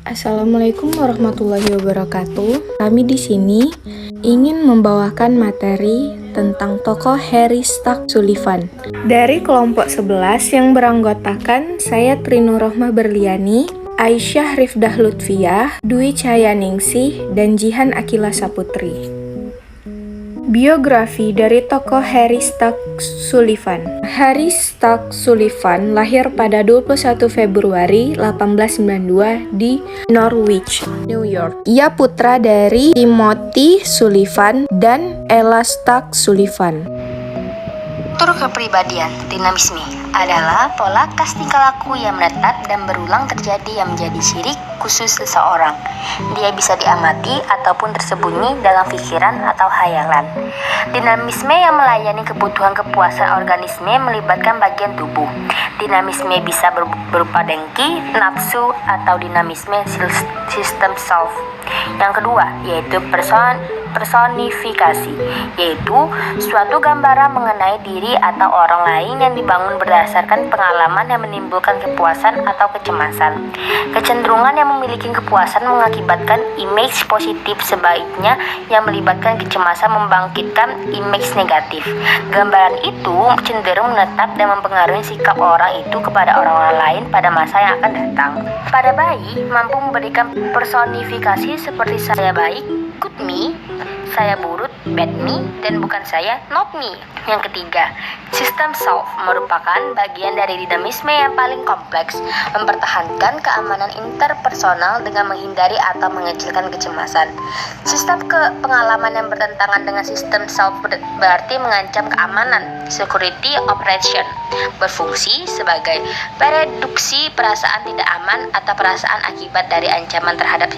Assalamualaikum warahmatullahi wabarakatuh. Kami di sini ingin membawakan materi tentang tokoh Harry Stuck Sullivan. Dari kelompok 11 yang beranggotakan saya Trinu Rohmah Berliani, Aisyah Rifdah Lutfiyah, Dwi Cahyaningsih, dan Jihan Akila Saputri. Biografi dari tokoh Harry Stuck Sullivan. Harry Stuck Sullivan lahir pada 21 Februari 1892 di Norwich, New York. Ia putra dari Timothy Sullivan dan Ella Stuck Sullivan. Struktur kepribadian, dinamisme, adalah pola khas tingkah laku yang menetap dan berulang terjadi yang menjadi ciri khusus seseorang. Dia bisa diamati ataupun tersembunyi dalam pikiran atau hayalan. Dinamisme yang melayani kebutuhan kepuasan organisme melibatkan bagian tubuh. Dinamisme bisa berupa dengki, nafsu, atau dinamisme sistem self. Yang kedua, yaitu personifikasi, yaitu suatu gambaran mengenai diri atau orang lain yang dibangun berdasarkan pengalaman yang menimbulkan kepuasan atau kecemasan. Kecenderungan yang memiliki kepuasan mengakibatkan image positif, sebaliknya yang melibatkan kecemasan membangkitkan image negatif. Gambaran itu cenderung menetap dan mempengaruhi sikap orang itu kepada orang lain pada masa yang akan datang. Pada bayi, mampu memberikan personifikasi seperti saya baik, good me, saya buruk, bad me, dan bukan saya, not me. Yang ketiga, sistem self merupakan bagian dari dinamisme yang paling kompleks, mempertahankan keamanan interpersonal dengan menghindari atau mengecilkan kecemasan. Sistem pengalaman yang bertentangan dengan sistem self berarti mengancam keamanan, security operation, berfungsi sebagai pereduksi perasaan tidak aman atau perasaan akibat dari ancaman terhadap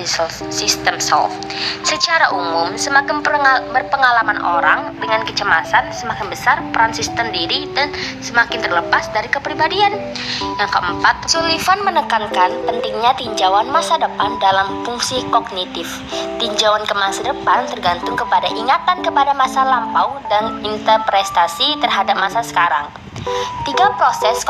sistem self. Secara umum, semakin berpengalaman orang dengan kecemasan, semakin besar peran sistem diri dan semakin terlepas dari kepribadian. Yang keempat, Sullivan menekankan pentingnya tinjauan masa depan dalam fungsi kognitif. Tinjauan ke masa depan tergantung kepada ingatan kepada masa lampau dan interpretasi terhadap masa sekarang. Tiga proses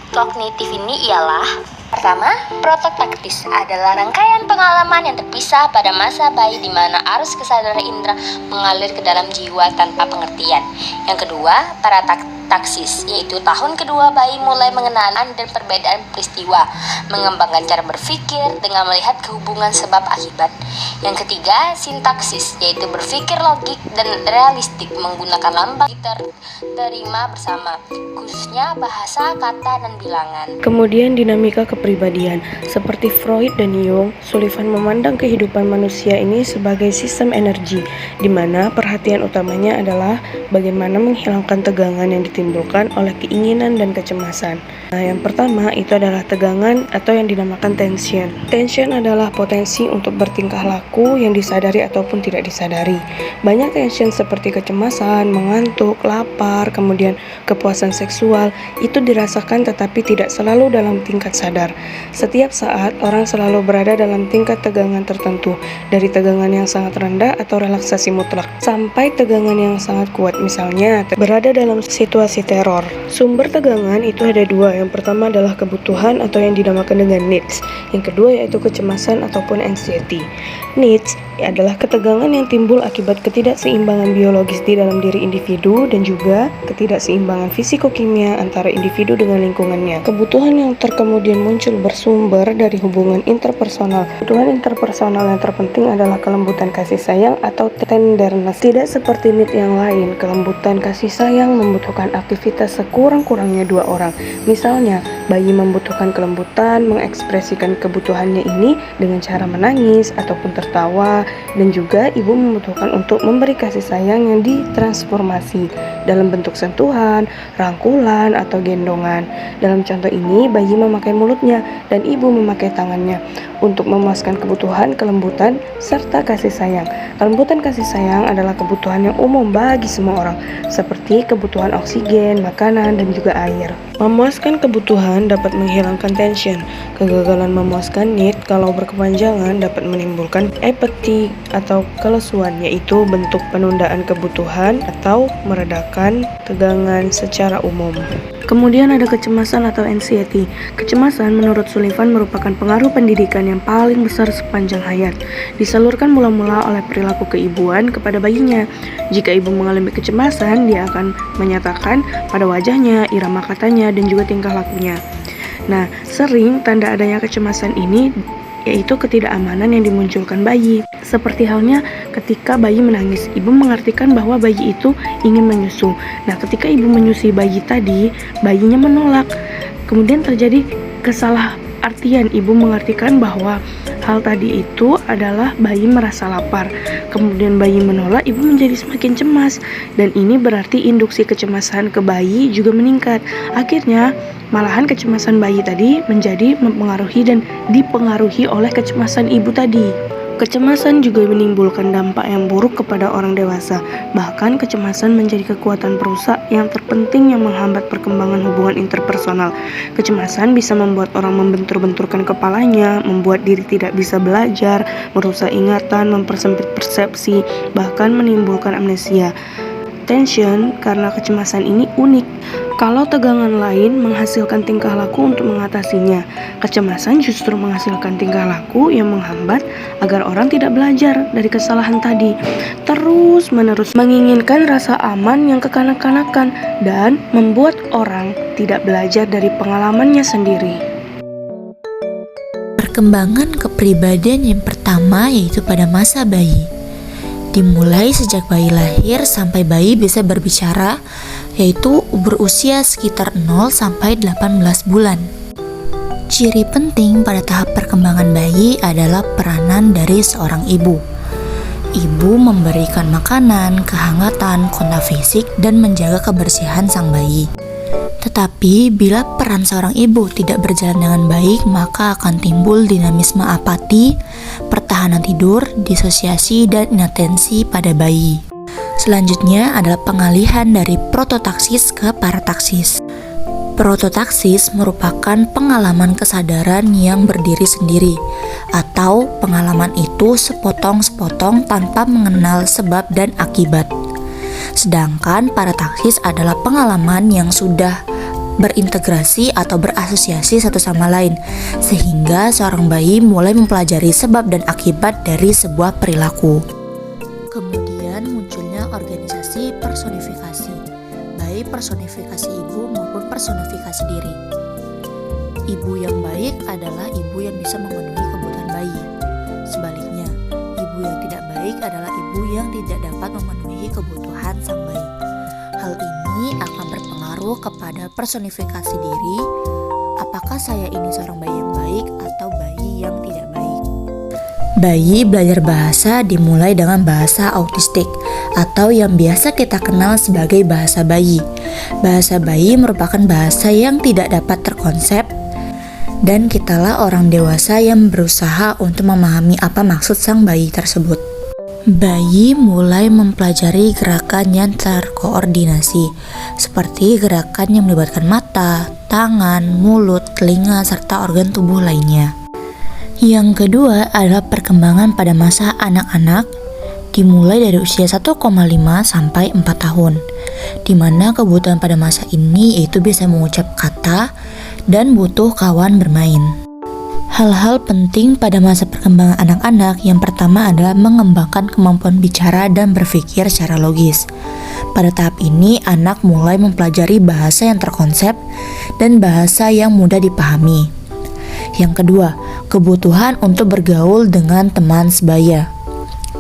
kognitif ini ialah: pertama, prototaktis adalah rangkaian pengalaman yang terpisah pada masa bayi di mana arus kesadaran indera mengalir ke dalam jiwa tanpa pengertian. Yang kedua, parataksis, yaitu tahun kedua bayi mulai mengenali dan perbedaan peristiwa, mengembangkan cara berpikir dengan melihat kehubungan sebab akibat. Yang ketiga, sintaksis, yaitu berpikir logik dan realistik menggunakan lambang terima bersama, khususnya bahasa, kata, dan bilangan. Kemudian dinamika kepribadian. Seperti Freud dan Jung, Sullivan memandang kehidupan manusia ini sebagai sistem energi, di mana perhatian utamanya adalah bagaimana menghilangkan tegangan yang ditimbulkan oleh keinginan dan kecemasan. Nah, yang pertama itu adalah tegangan atau yang dinamakan tension. Tension adalah potensi untuk bertingkah laku yang disadari ataupun tidak disadari. Banyak tension seperti kecemasan, mengantuk, lapar, kemudian kepuasan seksual itu dirasakan tetapi tidak selalu dalam tingkat sadar. Setiap saat orang selalu berada dalam tingkat tegangan tertentu, dari tegangan yang sangat rendah atau relaksasi mutlak sampai tegangan yang sangat kuat, misalnya berada dalam situasi teror. Sumber tegangan itu ada dua. Yang pertama adalah kebutuhan atau yang dinamakan dengan needs. Yang kedua yaitu kecemasan ataupun anxiety. Needs adalah ketegangan yang timbul akibat ketidakseimbangan biologis di dalam diri individu dan juga ketidakseimbangan fisikokimia antara individu dengan lingkungannya. Kebutuhan yang kemudian muncul bersumber dari hubungan interpersonal. Kebutuhan interpersonal yang terpenting adalah kelembutan kasih sayang atau tenderness. Tidak seperti need yang lain, kelembutan kasih sayang membutuhkan aktivitas sekurang-kurangnya dua orang. Misalnya, bayi membutuhkan kelembutan, mengekspresikan kebutuhannya ini dengan cara menangis ataupun tertawa, dan juga ibu membutuhkan untuk memberi kasih sayang yang ditransformasi dalam bentuk sentuhan, rangkulan, atau gendongan. Dalam contoh ini, bayi memakai mulutnya dan ibu memakai tangannya untuk memuaskan kebutuhan kelembutan serta kasih sayang. Kelembutan kasih sayang adalah kebutuhan yang umum bagi semua orang, seperti kebutuhan oksigen, makanan, dan juga air. Memuaskan kebutuhan dapat menghilangkan tension. Kegagalan memuaskan need kalau berkepanjangan dapat menimbulkan apathy atau kelesuan, yaitu bentuk penundaan kebutuhan atau meredakan tegangan secara umum. Kemudian ada kecemasan atau anxiety. Kecemasan menurut Sullivan merupakan pengaruh pendidikan yang paling besar sepanjang hayat. Disalurkan mula-mula oleh perilaku keibuan kepada bayinya. Jika ibu mengalami kecemasan, dia akan menyatakan pada wajahnya, irama katanya, dan juga tingkah lakunya. Nah, sering tanda adanya kecemasan ini yaitu ketidakamanan yang dimunculkan bayi. Seperti halnya ketika bayi menangis, ibu mengartikan bahwa bayi itu ingin menyusu. Nah, ketika ibu menyusui bayi tadi, bayinya menolak. Kemudian terjadi kesalahartian, ibu mengartikan bahwa hal tadi itu adalah bayi merasa lapar. Kemudian bayi menolak, ibu menjadi semakin cemas. Dan ini berarti induksi kecemasan ke bayi juga meningkat. Akhirnya, malahan kecemasan bayi tadi menjadi mempengaruhi dan dipengaruhi oleh kecemasan ibu tadi. Kecemasan juga menimbulkan dampak yang buruk kepada orang dewasa. Bahkan kecemasan menjadi kekuatan perusak yang terpenting yang menghambat perkembangan hubungan interpersonal. Kecemasan bisa membuat orang membentur-benturkan kepalanya, membuat diri tidak bisa belajar, merusak ingatan, mempersempit persepsi, bahkan menimbulkan amnesia. Tension karena kecemasan ini unik. Kalau tegangan lain menghasilkan tingkah laku untuk mengatasinya, kecemasan justru menghasilkan tingkah laku yang menghambat agar orang tidak belajar dari kesalahan tadi. Terus-menerus menginginkan rasa aman yang kekanak-kanakan dan membuat orang tidak belajar dari pengalamannya sendiri. Perkembangan kepribadian yang pertama yaitu pada masa bayi. Dimulai sejak bayi lahir sampai bayi bisa berbicara, yaitu berusia sekitar 0 sampai 18 bulan. Ciri penting pada tahap perkembangan bayi adalah peranan dari seorang ibu. Ibu memberikan makanan, kehangatan, kontak fisik, dan menjaga kebersihan sang bayi. Tetapi bila peran seorang ibu tidak berjalan dengan baik, maka akan timbul dinamisme apati, pertahanan tidur, disosiasi, dan inatensi pada bayi. Selanjutnya adalah pengalihan dari prototaksis ke parataksis. Prototaksis merupakan pengalaman kesadaran yang berdiri sendiri, atau pengalaman itu sepotong-sepotong tanpa mengenal sebab dan akibat. Sedangkan parataksis adalah pengalaman yang sudah berintegrasi atau berasosiasi satu sama lain, sehingga seorang bayi mulai mempelajari sebab dan akibat dari sebuah perilaku. Kemudian munculnya organisasi personifikasi, baik personifikasi ibu maupun personifikasi diri. Ibu yang baik adalah ibu yang bisa memenuhi kebutuhan bayi. Sebaliknya, ibu yang tidak baik adalah ibu yang tidak dapat memenuhi kebutuhan sang bayi. Hal ini akan berpengaruh kepada personifikasi diri, apakah saya ini seorang bayi yang baik atau bayi yang tidak baik. Bayi belajar bahasa dimulai dengan bahasa autistik atau yang biasa kita kenal sebagai bahasa bayi. Bahasa bayi merupakan bahasa yang tidak dapat terkonsep dan kitalah orang dewasa yang berusaha untuk memahami apa maksud sang bayi tersebut. Bayi mulai mempelajari gerakan yang terkoordinasi, seperti gerakan yang melibatkan mata, tangan, mulut, telinga, serta organ tubuh lainnya. Yang kedua adalah perkembangan pada masa anak-anak, dimulai dari usia 1,5 sampai 4 tahun, di mana kebutuhan pada masa ini yaitu bisa mengucap kata dan butuh kawan bermain. Hal-hal penting pada masa perkembangan anak-anak yang pertama adalah mengembangkan kemampuan bicara dan berpikir secara logis. Pada tahap ini, anak mulai mempelajari bahasa yang terkonsep dan bahasa yang mudah dipahami. Yang kedua, kebutuhan untuk bergaul dengan teman sebaya.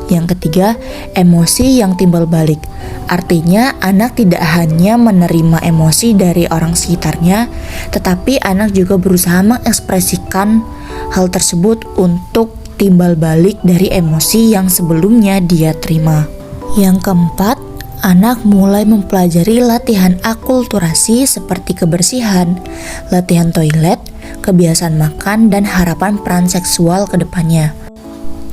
Yang ketiga, emosi yang timbal balik. Artinya, anak tidak hanya menerima emosi dari orang sekitarnya, tetapi anak juga berusaha mengekspresikan hal tersebut untuk timbal balik dari emosi yang sebelumnya dia terima. Yang keempat, anak mulai mempelajari latihan akulturasi seperti kebersihan, latihan toilet, kebiasaan makan, dan harapan peran seksual ke depannya.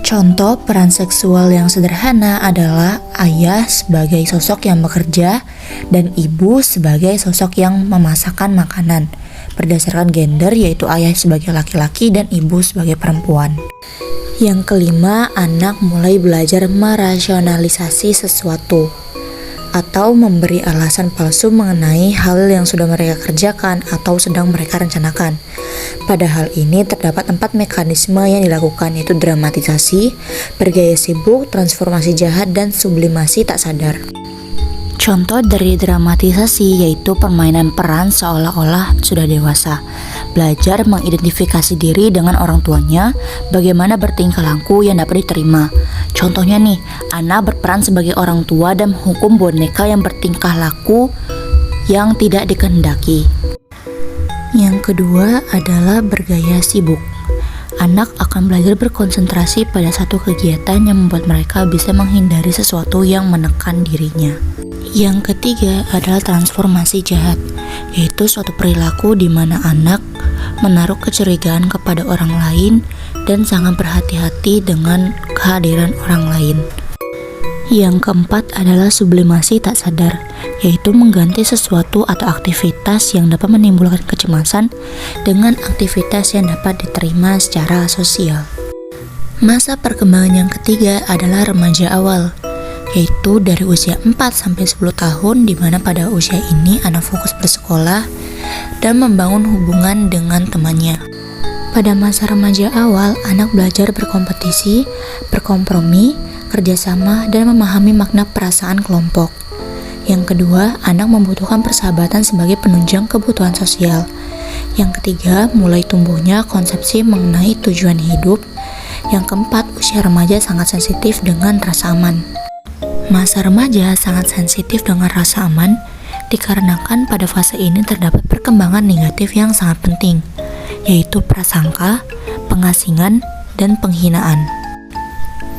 Contoh peran seksual yang sederhana adalah ayah sebagai sosok yang bekerja dan ibu sebagai sosok yang memasakkan makanan berdasarkan gender, yaitu ayah sebagai laki-laki dan ibu sebagai perempuan. Yang kelima, anak mulai belajar merasionalisasi sesuatu. atau memberi alasan palsu mengenai hal yang sudah mereka kerjakan atau sedang mereka rencanakan. Pada hal ini terdapat 4 mekanisme yang dilakukan, yaitu dramatisasi, bergaya sibuk, transformasi jahat, dan sublimasi tak sadar. Contoh dari dramatisasi yaitu permainan peran seolah-olah sudah dewasa, belajar mengidentifikasi diri dengan orang tuanya, bagaimana bertingkah laku yang dapat diterima. Contohnya nih, Anna berperan sebagai orang tua dan menghukum boneka yang bertingkah laku yang tidak dikehendaki. Yang kedua adalah bergaya sibuk. Anak akan belajar berkonsentrasi pada satu kegiatan yang membuat mereka bisa menghindari sesuatu yang menekan dirinya. Yang ketiga adalah transformasi jahat, yaitu suatu perilaku di mana anak menaruh kecurigaan kepada orang lain dan sangat berhati-hati dengan kehadiran orang lain. Yang keempat adalah sublimasi tak sadar, yaitu mengganti sesuatu atau aktivitas yang dapat menimbulkan kecemasan dengan aktivitas yang dapat diterima secara sosial. Masa perkembangan yang ketiga adalah remaja awal, yaitu dari usia 4-10 tahun, di mana pada usia ini anak fokus bersekolah dan membangun hubungan dengan temannya. Pada masa remaja awal, anak belajar berkompetisi, berkompromi, kerjasama, dan memahami makna perasaan kelompok. Yang kedua, anak membutuhkan persahabatan sebagai penunjang kebutuhan sosial. Yang ketiga, mulai tumbuhnya konsepsi mengenai tujuan hidup. Yang keempat, usia remaja sangat sensitif dengan rasa aman. Masa remaja sangat sensitif dengan rasa aman dikarenakan pada fase ini terdapat perkembangan negatif yang sangat penting, yaitu prasangka, pengasingan, dan penghinaan.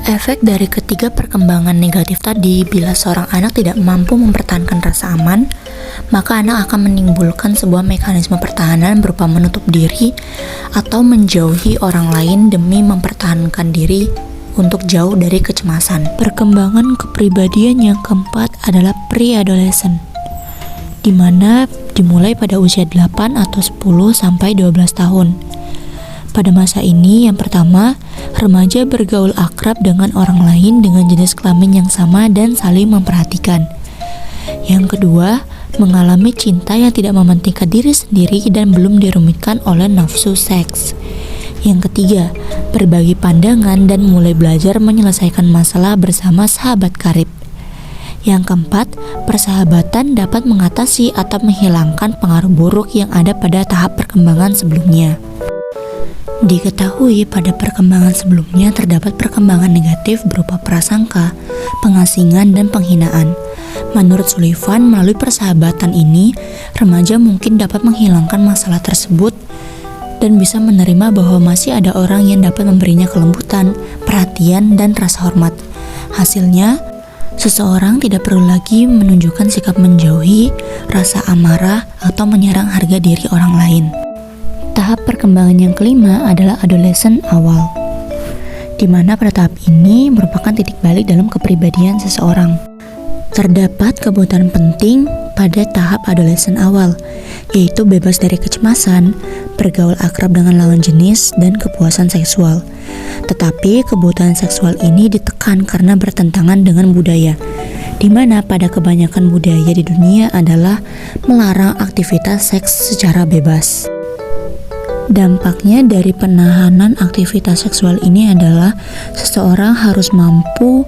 Efek dari ketiga perkembangan negatif tadi, bila seorang anak tidak mampu mempertahankan rasa aman, maka anak akan menimbulkan sebuah mekanisme pertahanan berupa menutup diri atau menjauhi orang lain demi mempertahankan diri untuk jauh dari kecemasan. Perkembangan kepribadian yang keempat adalah pre-adolescent, di mana dimulai pada usia 8 atau 10 sampai 12 tahun. Pada masa ini, yang pertama, remaja bergaul akrab dengan orang lain dengan jenis kelamin yang sama dan saling memperhatikan. Yang kedua, mengalami cinta yang tidak mementingkan diri sendiri dan belum dirumitkan oleh nafsu seks. Yang ketiga, berbagi pandangan dan mulai belajar menyelesaikan masalah bersama sahabat karib. Yang keempat, persahabatan dapat mengatasi atau menghilangkan pengaruh buruk yang ada pada tahap perkembangan sebelumnya. Diketahui pada perkembangan sebelumnya terdapat perkembangan negatif berupa prasangka, pengasingan, dan penghinaan. Menurut Sullivan, melalui persahabatan ini, remaja mungkin dapat menghilangkan masalah tersebut dan bisa menerima bahwa masih ada orang yang dapat memberinya kelembutan, perhatian, dan rasa hormat. Hasilnya, seseorang tidak perlu lagi menunjukkan sikap menjauhi, rasa amarah, atau menyerang harga diri orang lain. Tahap perkembangan yang kelima adalah adolescent awal, di mana pada tahap ini merupakan titik balik dalam kepribadian seseorang. Terdapat kebutuhan penting pada tahap adolescent awal, yaitu bebas dari kecemasan, bergaul akrab dengan lawan jenis, dan kepuasan seksual. Tetapi kebutuhan seksual ini ditekan karena bertentangan dengan budaya, di mana pada kebanyakan budaya di dunia adalah melarang aktivitas seks secara bebas. Dampaknya dari penahanan aktivitas seksual ini adalah seseorang harus mampu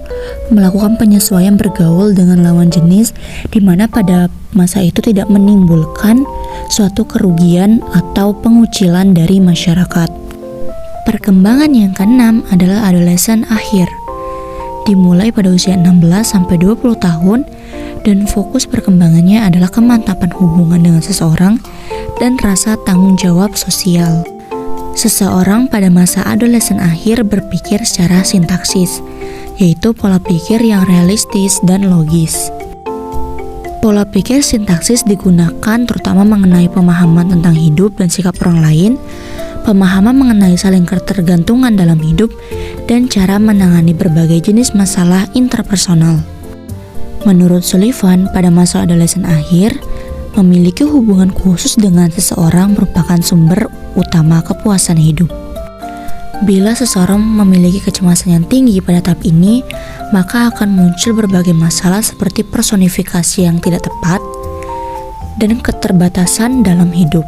melakukan penyesuaian bergaul dengan lawan jenis, di mana pada masa itu tidak menimbulkan suatu kerugian atau pengucilan dari masyarakat. Perkembangan yang keenam adalah adolescent akhir, dimulai pada usia 16-20 tahun, dan fokus perkembangannya adalah kemantapan hubungan dengan seseorang dan rasa tanggung jawab sosial. Seseorang pada masa adolesen akhir berpikir secara sintaksis, yaitu pola pikir yang realistis dan logis. Pola pikir sintaksis digunakan terutama mengenai pemahaman tentang hidup dan sikap orang lain, pemahaman mengenai saling ketergantungan dalam hidup, dan cara menangani berbagai jenis masalah interpersonal. Menurut Sullivan, pada masa adolesen akhir, memiliki hubungan khusus dengan seseorang merupakan sumber utama kepuasan hidup. Bila seseorang memiliki kecemasan yang tinggi pada tahap ini, maka akan muncul berbagai masalah seperti personifikasi yang tidak tepat dan keterbatasan dalam hidup.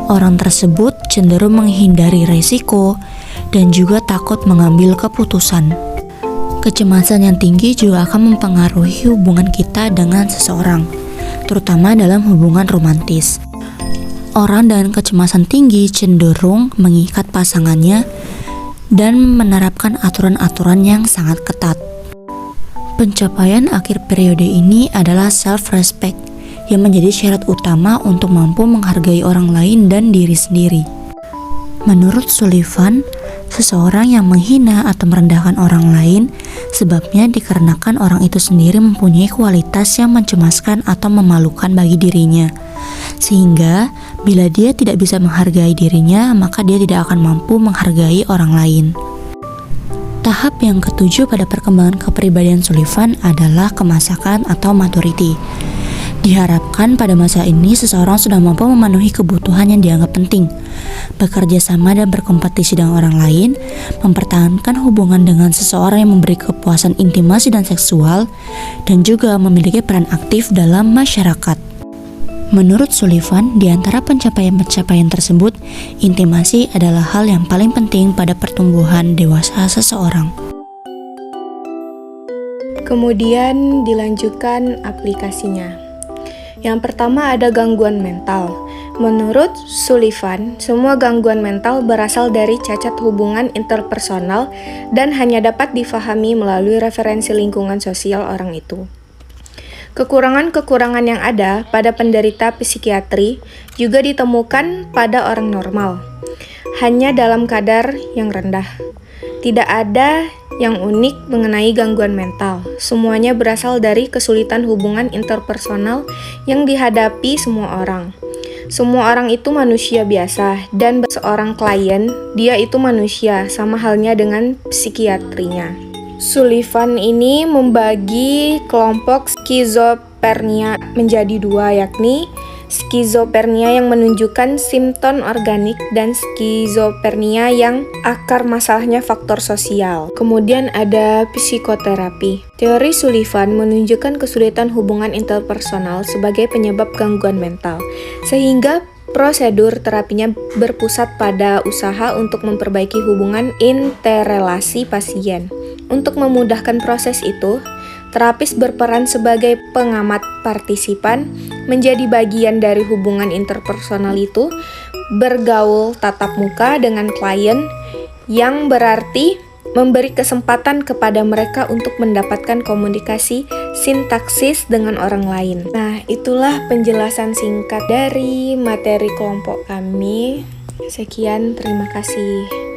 Orang tersebut cenderung menghindari resiko dan juga takut mengambil keputusan. Kecemasan yang tinggi juga akan mempengaruhi hubungan kita dengan seseorang, terutama dalam hubungan romantis. Orang dengan kecemasan tinggi cenderung mengikat pasangannya dan menerapkan aturan-aturan yang sangat ketat. Pencapaian akhir periode ini adalah self-respect, yang menjadi syarat utama untuk mampu menghargai orang lain dan diri sendiri. Menurut Sullivan, seseorang yang menghina atau merendahkan orang lain sebabnya dikarenakan orang itu sendiri mempunyai kualitas yang mencemaskan atau memalukan bagi dirinya. Sehingga bila dia tidak bisa menghargai dirinya, maka dia tidak akan mampu menghargai orang lain. Tahap yang ketujuh pada perkembangan kepribadian Sullivan adalah kemasakan atau maturity. Diharapkan pada masa ini seseorang sudah mampu memenuhi kebutuhan yang dianggap penting, bekerja sama dan berkompetisi dengan orang lain, mempertahankan hubungan dengan seseorang yang memberi kepuasan intimasi dan seksual, dan juga memiliki peran aktif dalam masyarakat. Menurut Sullivan, di antara pencapaian-pencapaian tersebut, intimasi adalah hal yang paling penting pada pertumbuhan dewasa seseorang. Kemudian dilanjutkan aplikasinya. Yang pertama ada gangguan mental. Menurut Sullivan, semua gangguan mental berasal dari cacat hubungan interpersonal dan hanya dapat difahami melalui referensi lingkungan sosial orang itu. Kekurangan-kekurangan yang ada pada penderita psikiatri juga ditemukan pada orang normal, hanya dalam kadar yang rendah. Tidak ada yang unik mengenai gangguan mental. Semuanya berasal dari kesulitan hubungan interpersonal yang dihadapi semua orang. Semua orang itu manusia biasa, dan seorang klien, dia itu manusia, sama halnya dengan psikiatrinya. Sullivan ini membagi kelompok skizofrenia menjadi dua, yakni skizofrenia yang menunjukkan simptom organik dan skizofrenia yang akar masalahnya faktor sosial. Kemudian ada psikoterapi. Teori Sullivan menunjukkan kesulitan hubungan interpersonal sebagai penyebab gangguan mental, sehingga prosedur terapinya berpusat pada usaha untuk memperbaiki hubungan interrelasi pasien. Untuk memudahkan proses itu, terapis berperan sebagai pengamat partisipan, menjadi bagian dari hubungan interpersonal itu, bergaul tatap muka dengan klien, yang berarti memberi kesempatan kepada mereka untuk mendapatkan komunikasi sintaksis dengan orang lain. Nah, itulah penjelasan singkat dari materi kelompok kami. Sekian, terima kasih.